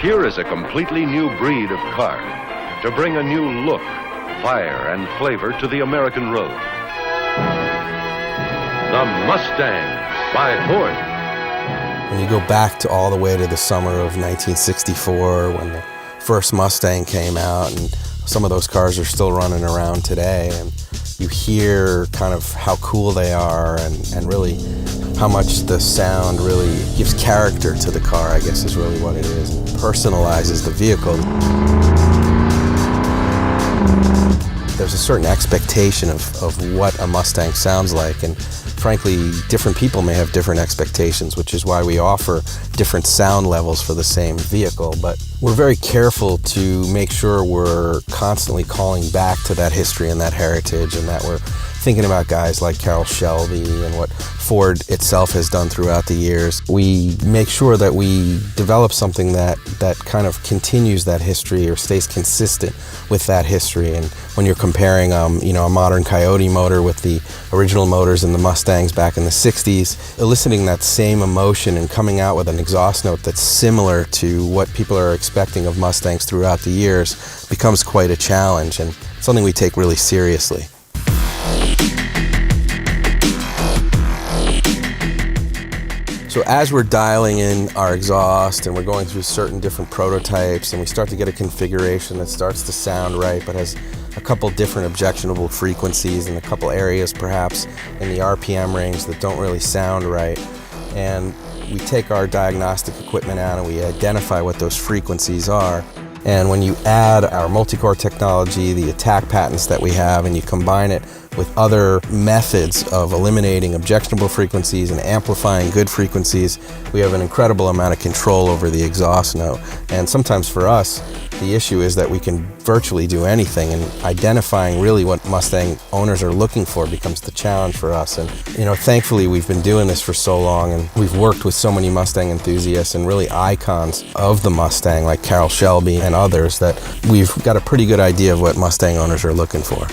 Here is a completely new breed of car to bring a new look, fire, and flavor to the American road. The Mustang by Ford. When you go back to all the way to the summer of 1964 when the first Mustang came out, and some of those cars are still running around today, and you hear kind of how cool they are and really how much the sound really gives character to the car, I guess is really what it is. It personalizes the vehicle. There's a certain expectation of what a Mustang sounds like, and frankly, different people may have different expectations, which is why we offer different sound levels for the same vehicle. But we're very careful to make sure we're constantly calling back to that history and that heritage, and that we're thinking about guys like Carroll Shelby and what Ford itself has done throughout the years. We make sure that we develop something that kind of continues that history or stays consistent with that history. And when you're comparing a modern Coyote motor with the original motors in the Mustangs back in the 60s, eliciting that same emotion and coming out with an exhaust note that's similar to what people are expecting of Mustangs throughout the years becomes quite a challenge, and something we take really seriously. So as we're dialing in our exhaust and we're going through certain different prototypes, and we start to get a configuration that starts to sound right but has a couple different objectionable frequencies and a couple areas perhaps in the RPM range that don't really sound right, and we take our diagnostic equipment out and we identify what those frequencies are. And when you add our multi-core technology, the ATAK patents that we have, and you combine it with other methods of eliminating objectionable frequencies and amplifying good frequencies, we have an incredible amount of control over the exhaust note. And sometimes for us, the issue is that we can virtually do anything, and identifying really what Mustang owners are looking for becomes the challenge for us. And thankfully we've been doing this for so long, and we've worked with so many Mustang enthusiasts and really icons of the Mustang like Carroll Shelby and others, that we've got a pretty good idea of what Mustang owners are looking for.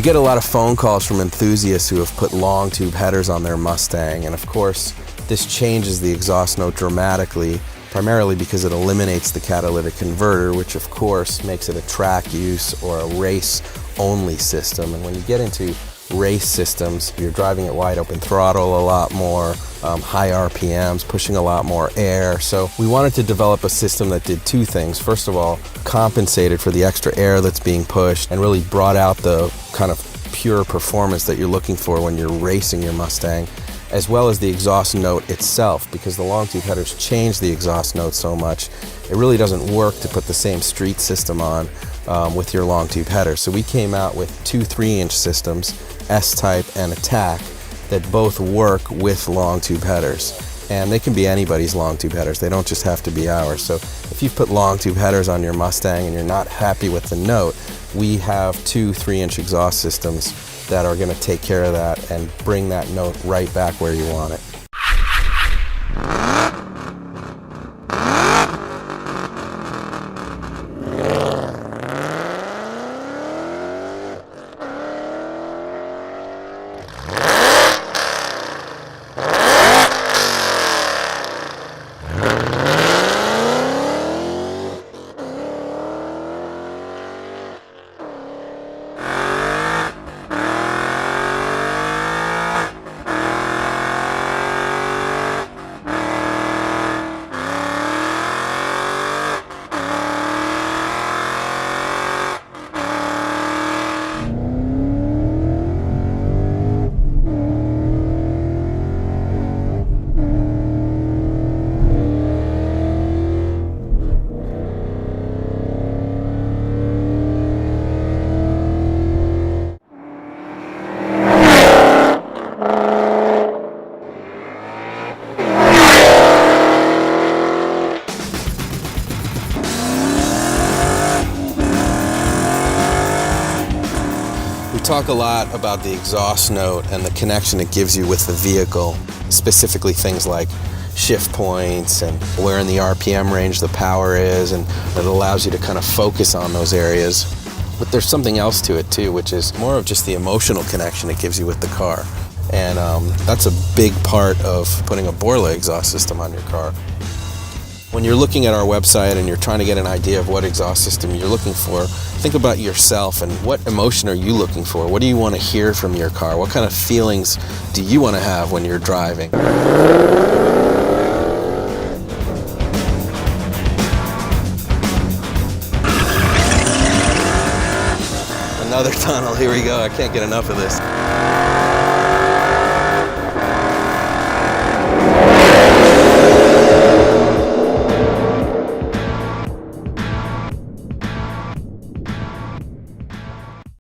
We get a lot of phone calls from enthusiasts who have put long tube headers on their Mustang, and of course, this changes the exhaust note dramatically, primarily because it eliminates the catalytic converter, which of course makes it a track use or a race-only system. And when you get into race systems, you're driving at wide open throttle a lot more, high RPMs, pushing a lot more air. So we wanted to develop a system that did two things. First of all, compensated for the extra air that's being pushed and really brought out the kind of pure performance that you're looking for when you're racing your Mustang, as well as the exhaust note itself, because the long tube headers change the exhaust note so much, it really doesn't work to put the same street system on with your long tube header. So we came out with two 3-inch systems, S-Type and ATAK, that both work with long tube headers. And they can be anybody's long tube headers, they don't just have to be ours. So if you've put long tube headers on your Mustang and you're not happy with the note, we have two 3-inch exhaust systems that are going to take care of that and bring that note right back where you want it. We talk a lot about the exhaust note and the connection it gives you with the vehicle, specifically things like shift points and where in the RPM range the power is, and it allows you to kind of focus on those areas. But there's something else to it too, which is more of just the emotional connection it gives you with the car. And that's a big part of putting a Borla exhaust system on your car. When you're looking at our website and you're trying to get an idea of what exhaust system you're looking for, think about yourself and what emotion are you looking for? What do you want to hear from your car? What kind of feelings do you want to have when you're driving? Another tunnel, here we go. I can't get enough of this.